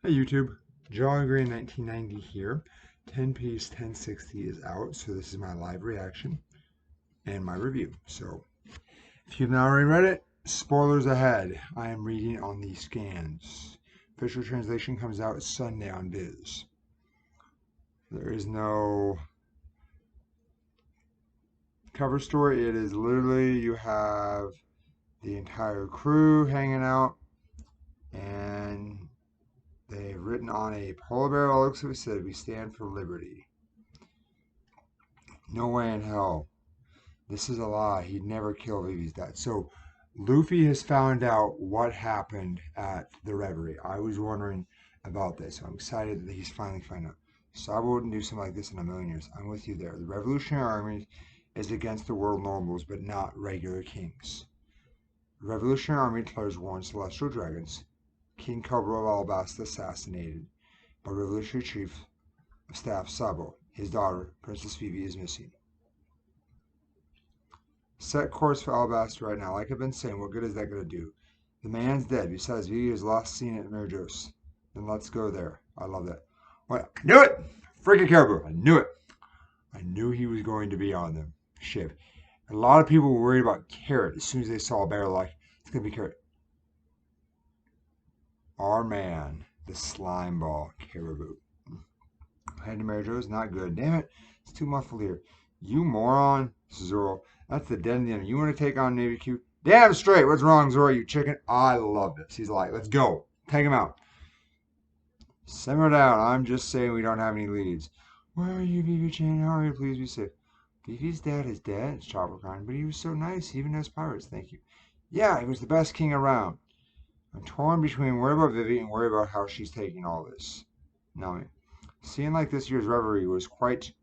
Hey YouTube, Jolly Green 1990 here. 10 piece 1060 is out, so this is my live reaction and my review. So if you've not already read it, spoilers ahead. I am reading on the scans. Official translation comes out Sunday on Viz. There is no cover story. It is literally you have the entire crew hanging out and they've written on a polar bear, all looks like it said, "We stand for liberty." No way in hell. This is a lie. He'd never kill Vivi's dad. So Luffy has found out what happened at the Reverie. I was wondering about this, so I'm excited that he's finally found out. Sabo wouldn't do something like this in a million years. I'm with you there. The Revolutionary Army is against the world nobles, but not regular kings. The Revolutionary Army declares war on celestial dragons. King Cobra of Alabasta assassinated by Revolutionary Chief of Staff Sabo. His daughter, Princess Vivi, is missing. Set course for Alabasta right now. Like I've been saying, what good is that going to do? The man's dead. Besides, Vivi is lost scene at Marajos. Then let's go there. I love that. What? I knew it! Freaking Caribou. I knew it. I knew he was going to be on the ship. A lot of people were worried about Carrot as soon as they saw a bear, like, it's going to be Carrot. Our man, the slime ball Caribou. Head to Marajos, not good. Damn it. It's too muffled here. You moron. Zoro. That's the dead end. You want to take on Navy Q? Damn straight. What's wrong, Zoro, you chicken? I love this. He's like, let's go. Take him out. Simmer down. I'm just saying we don't have any leads. Where are you, Vivi Chan? How are you? Please be safe. Vivi's dad is dead. It's Chopper kind, but he was so nice. He even has pirates. Thank you. Yeah, he was the best king around. I'm torn between worry about Vivi and worry about how she's taking all this. Now, seeing like this year's reverie was quite.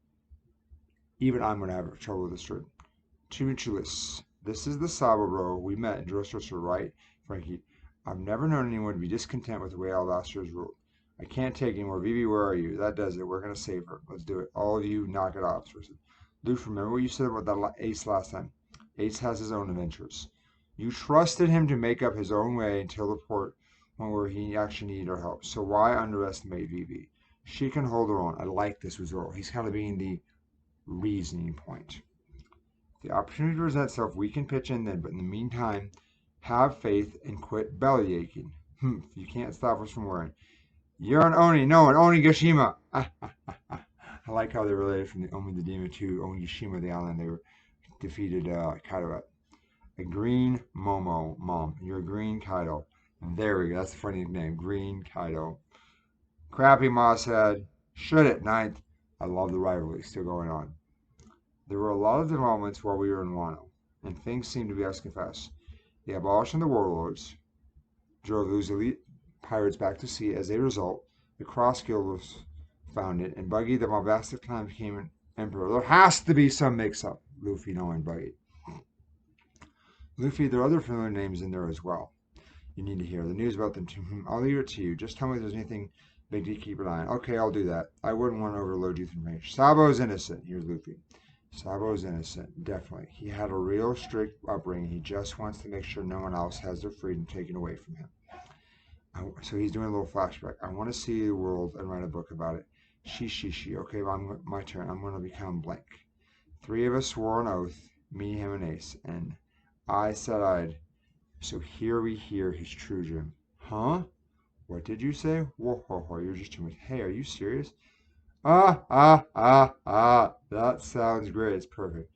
Even I'm going to have trouble with this trip. Chimichulus. This is the Sabo bro we met in Dressrosa, right, Frankie? I've never known anyone to be discontent with the way Alabasta is ruled. I can't take anymore. Vivi, where are you? That does it. We're going to save her. Let's do it. All of you, knock it off. Luke, remember what you said about that Ace last time? Ace has his own adventures. You trusted him to make up his own way until the point where he actually needed our help. So why underestimate Vivi? She can hold her own. I like this with Zoro. He's kind of being the reasoning point. If the opportunity presents itself, we can pitch in then, but in the meantime, have faith and quit belly aching. You can't stop us from worrying. You're an Oni, no, an Onigashima. I like how they related from the Omi the Demon to Onigashima, the island they were defeated Kaido at. A green Momo, Mom. You're a green Kaido. There we go. That's a funny name. Green Kaido. Crappy Moss Head. Should it, ninth. I love the rivalry still going on. There were a lot of developments while we were in Wano, and things seemed to be asking fast. The abolition of the warlords drove those elite pirates back to sea. As a result, the Cross Guild was founded, and Buggy the Bombastic Clown became an emperor. There has to be some mix-up. Luffy knowing Buggy. Luffy, there are other familiar names in there as well. You need to hear the news about them too. I'll leave it to you. Just tell me if there's anything big to keep an eye on. Okay, I'll do that. I wouldn't want to overload you with information. Sabo's innocent. Here's Luffy. Sabo's innocent, definitely. He had a real strict upbringing. He just wants to make sure no one else has their freedom taken away from him. So he's doing a little flashback. I want to see the world and write a book about it. She. Okay, my turn. I'm going to become blank. Three of us swore an oath, me, him, and Ace, and I said I'd. So here we hear his true dream. Huh? What did you say? Whoa, ho, ho, you're just too much. Hey, are you serious? That sounds great. It's perfect.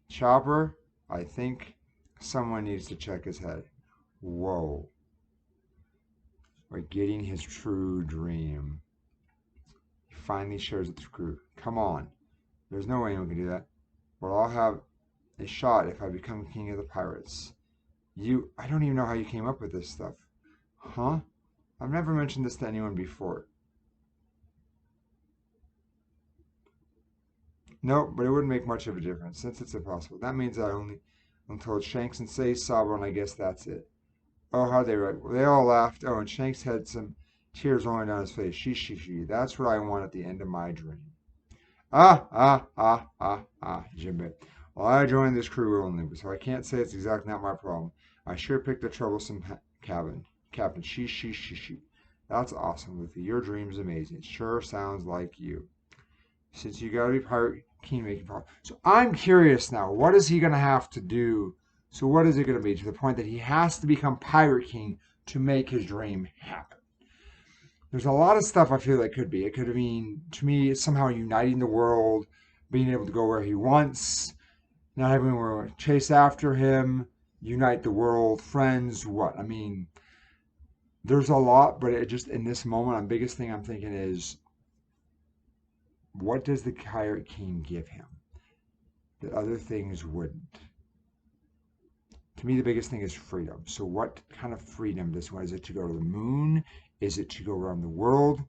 Chopper, I think someone needs to check his head. Whoa. We're getting his true dream. He finally shares it with the crew. Come on. There's no way anyone can do that. But I'll have a shot if I become king of the pirates. I don't even know how you came up with this stuff. Huh? I've never mentioned this to anyone before. No, but it wouldn't make much of a difference since it's impossible. That means I only until Shanks and say Sabo, and I guess that's it. Oh, how they right? Well, they all laughed. Oh, and Shanks had some tears rolling down his face. She. That's what I want at the end of my dream. Jinbei. Well, I joined this crew only, so I can't say it's exactly not my problem. I sure picked a troublesome captain. She. That's awesome, Luffy. Your dream's amazing. It sure sounds like you. Since you gotta be Pirate King making problem. So I'm curious now, what is he gonna have to do? So what is it gonna be to the point that he has to become Pirate King to make his dream happen? There's a lot of stuff I feel like could be. It could mean to me somehow uniting the world, being able to go where he wants, not having to chase after him, unite the world, friends, what? I mean, there's a lot, but it just in this moment, the biggest thing I'm thinking is what does the Pirate King give him that other things wouldn't? To me, the biggest thing is freedom. So, what kind of freedom does he want? Is it to go to the moon? Is it to go around the world?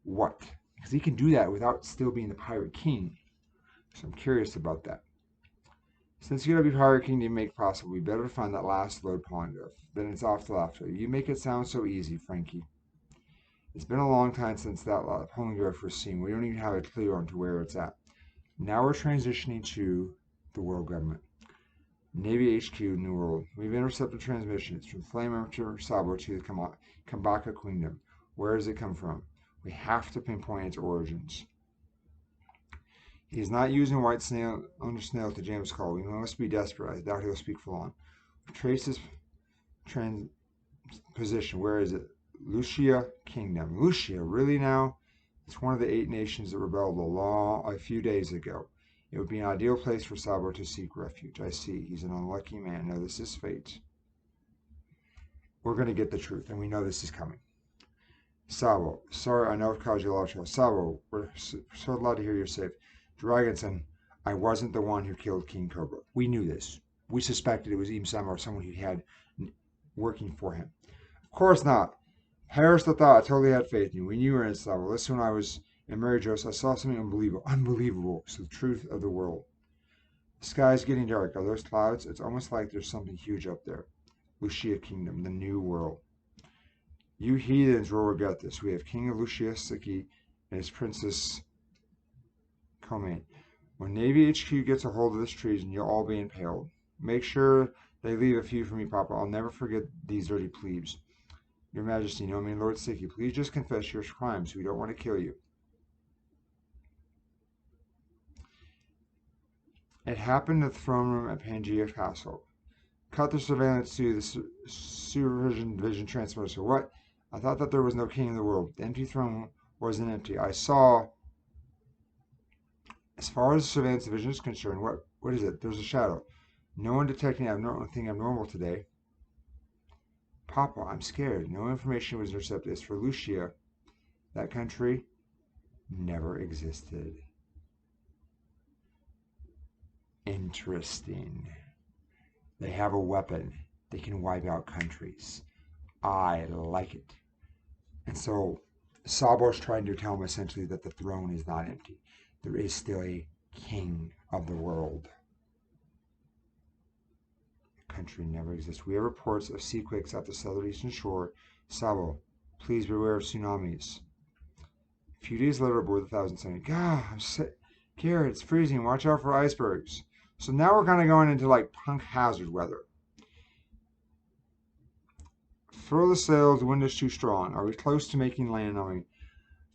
What? Because he can do that without still being the Pirate King. So, I'm curious about that. Since you're going to be Pirate King to make possible, we better find that last lode poneglyph. Then it's off to laughter. You make it sound so easy, Frankie. It's been a long time since that poneglyph was seen. We don't even have a clue on to where it's at. Now we're transitioning to the world government. Navy HQ, New World. We've intercepted transmissions from Flame Emperor Sabo to the Kambaka Kingdom. Where does it come from? We have to pinpoint its origins. He is not using white snail under snail to James' call. We must be desperate. I doubt he'll speak for long. Trace his position. Where is it? Lucia Kingdom. Lucia, really now? It's one of the 8 nations that rebelled a few days ago. It would be an ideal place for Sabo to seek refuge. I see. He's an unlucky man. No, this is fate. We're going to get the truth, and we know this is coming. Sabo, sorry, I know I've caused you a lot of trouble. Sabo, we're so glad to hear you're safe. Dragonson, I wasn't the one who killed King Cobra. We knew this. We suspected it was Im-sama or someone he had working for him. Of course not. Perish the thought. I totally had faith in you. We knew you were in Sabo. Listen, when I was in Mary Joe's, I saw something unbelievable. Unbelievable. It's the truth of the world. The sky's getting dark. Are those clouds? It's almost like there's something huge up there. Lucia Kingdom, the new world. You heathens will regret this. We have King of Lucia Siki and his Princess Komain. When Navy HQ gets a hold of this treason, you'll all be impaled. Make sure they leave a few for me, Papa. I'll never forget these dirty plebes. Your Majesty, no, I mean Lord Siki, please just confess your crimes. We don't want to kill you. It happened in the throne room at Pangea Castle. Cut the surveillance to the supervision vision transmitter. What? I thought that there was no king in the world. The empty throne wasn't empty. I saw. As far as surveillance division is concerned, what is it? There's a shadow. No one detecting anything abnormal today. Papa, I'm scared. No information was intercepted. As for Lucia, that country never existed. Interesting. They have a weapon. They can wipe out countries. I like it. And so Sabo's trying to tell him essentially that the throne is not empty. There is still a king of the world. The country never exists. We have reports of sea quakes at the southeastern shore. Sabo, please beware of tsunamis. A few days later aboard the 1070. God, I'm sick. Garrett, it's freezing. Watch out for icebergs. So now we're kind of going into like punk hazard weather. Throw the sails, the wind is too strong. Are we close to making land on me?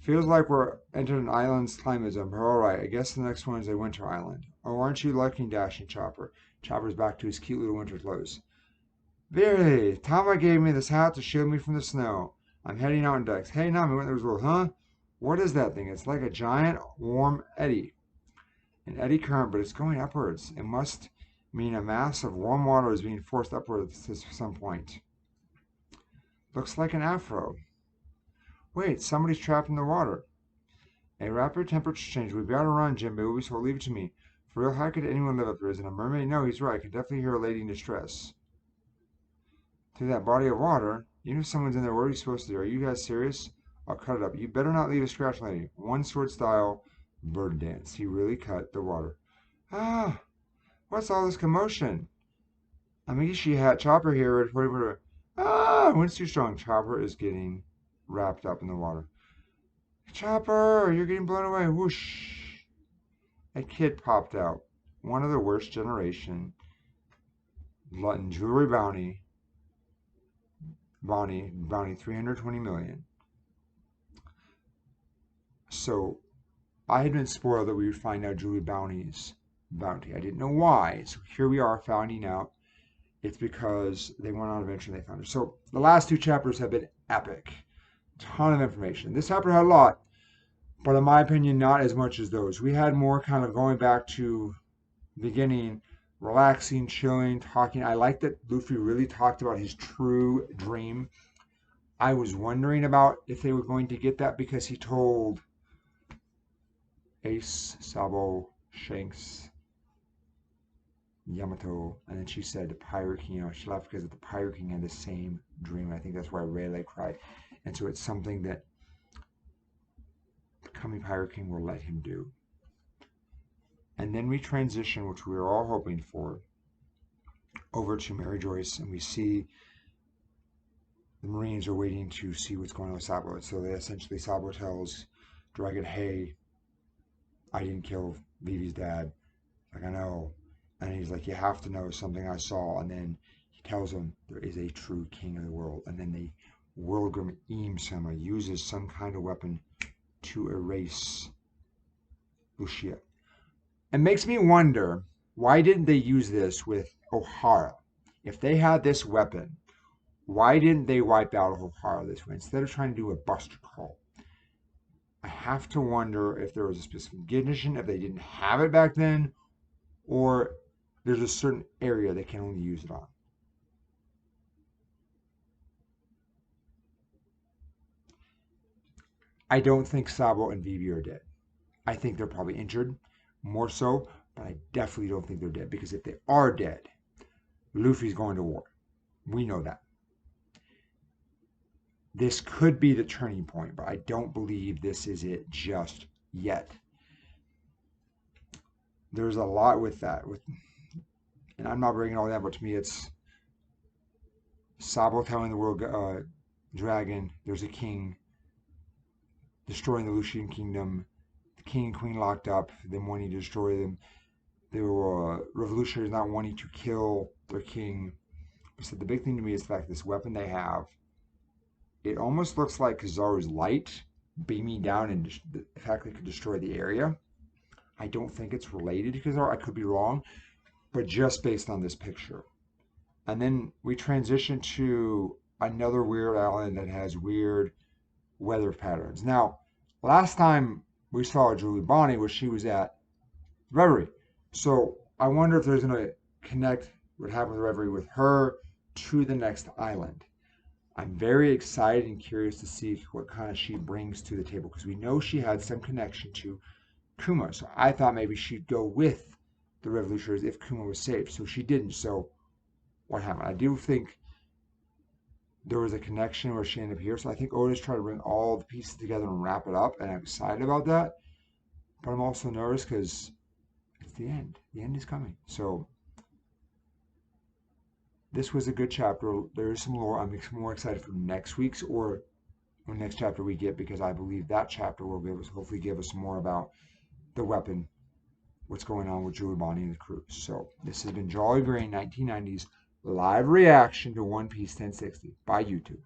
Feels like we're entering an island's climate zone, but alright, I guess the next one is a winter island. Oh, aren't you lucky, Dashing Chopper? Chopper's back to his cute little winter clothes. Very, Tama gave me this hat to shield me from the snow. I'm heading out on decks. Hey, Nami, what in the world, huh? What is that thing? It's like a giant, warm eddy. An eddy current, but it's going upwards. It must mean a mass of warm water is being forced upwards at some point. Looks like an afro. Wait, somebody's trapped in the water. A rapid temperature change. We better run, Jimbo, so leave it to me. For real, how could anyone live up there? Isn't a mermaid? No, he's right. I could definitely hear a lady in distress. Through that body of water? Even if someone's in there, what are you supposed to do? Are you guys serious? I'll cut it up. You better not leave a scratch, lady. One sword style bird dance. He really cut the water. Ah, what's all this commotion? Amishi hat Chopper here reporting for. Ah, wind's too strong. Chopper is getting wrapped up in the water. Chopper, you're getting blown away. Whoosh. A kid popped out. One of the worst generation. Lutton jewelry bounty 320 million. So I had been spoiled that we would find out Julie Bounty's bounty. I didn't know why. So here we are finding out it's because they went on an adventure and they found her. So the last 2 chapters have been epic. Ton of information. This chapter had a lot, but in my opinion, not as much as those. We had more kind of going back to the beginning, relaxing, chilling, talking. I like that Luffy really talked about his true dream. I was wondering about if they were going to get that because he told Ace, Sabo, Shanks, Yamato, and then she said the Pirate King, she left because the Pirate King had the same dream. I think that's why Rayleigh cried. And so it's something that becoming Pirate King will let him do. And then we transition, which we were all hoping for, over to Mary Joyce, and we see the Marines are waiting to see what's going on with Sabo. So they essentially, Sabo tells Dragon, hey, I didn't kill Vivi's dad. Like, I know. And he's like, you have to know something I saw. And then he tells him there is a true king of the world. And then the Whirlgrim Eam-sama uses some kind of weapon to erase Lucia. It makes me wonder, why didn't they use this with Ohara? If they had this weapon, why didn't they wipe out Ohara this way instead of trying to do a buster call? I have to wonder if there was a specific condition, if they didn't have it back then, or there's a certain area they can only use it on. I don't think Sabo and Vivi are dead. I think they're probably injured, more so, but I definitely don't think they're dead, because if they are dead, Luffy's going to war. We know that. This could be the turning point, but I don't believe this is it just yet. There's a lot with that. And I'm not bringing all that, but to me it's Sabo telling the world dragon there's a king, destroying the Lucian kingdom, the king and queen locked up, them wanting to destroy them. They were revolutionaries not wanting to kill their king. So the big thing to me is the fact this weapon they have, it almost looks like Kizaru's light beaming down, and the fact they could destroy the area. I don't think it's related to Kizaru. I could be wrong, but just based on this picture. And then we transition to another weird island that has weird weather patterns. Now, last time we saw Julie Bonnie was she was at Reverie. So I wonder if there's going to connect what happened with Reverie with her to the next island. I'm very excited and curious to see what kind of she brings to the table, because we know she had some connection to Kuma. So I thought maybe she'd go with the revolutionaries if Kuma was saved. So she didn't. So what happened? I do think there was a connection where she ended up here. So I think Oda's trying to bring all the pieces together and wrap it up. And I'm excited about that. But I'm also nervous because it's the end. The end is coming. So this was a good chapter. There is some lore. I'm more excited for next week's or next chapter we get, because I believe that chapter will be able to hopefully give us more about the weapon, what's going on with Julie Bonnie and the crew. So this has been Jolly Green 1990s live reaction to One Piece 1060 by YouTube.